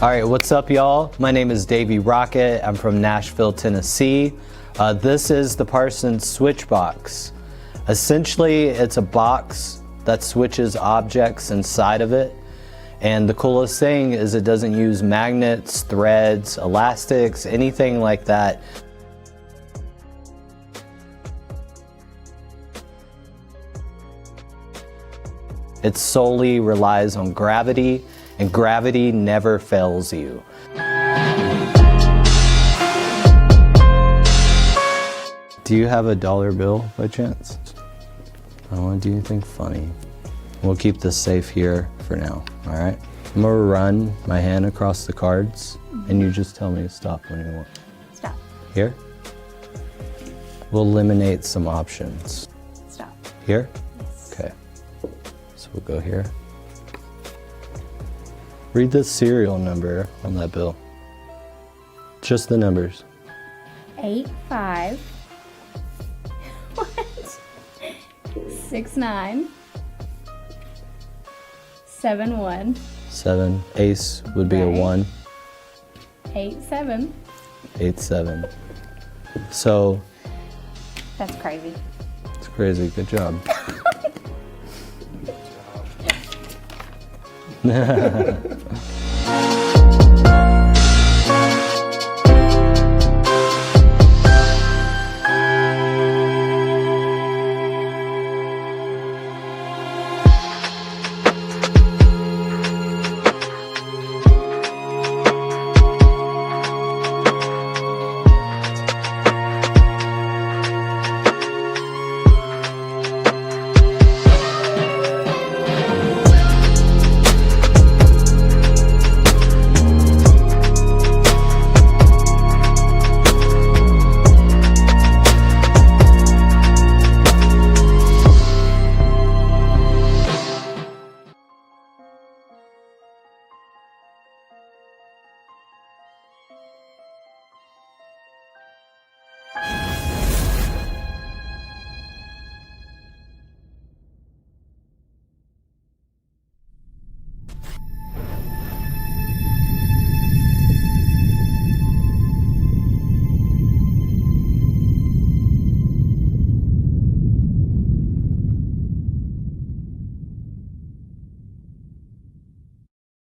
All right, what's up, y'all? My name is Davey Rockit. I'm from Nashville, Tennessee. This is the Parson switch box. Essentially, it's a box that switches objects inside of it. And the coolest thing is it doesn't use magnets, threads, elastics, anything like that. It solely relies on gravity, and gravity never fails you. Do you have a dollar bill by chance? I don't want to do anything funny. We'll keep this safe here for now, all right? I'm gonna run my hand across the cards, and you just tell me to stop when you want. Stop. Here? We'll eliminate some options. Stop. Here? Yes. Okay. So we'll go here. Read the serial number on that bill. Just the numbers. 8, 5. What? 6, 9. 7, 1. 7. Ace would be Right. a 1. 8, 7. 8, 7. So. That's crazy. It's crazy. Good job.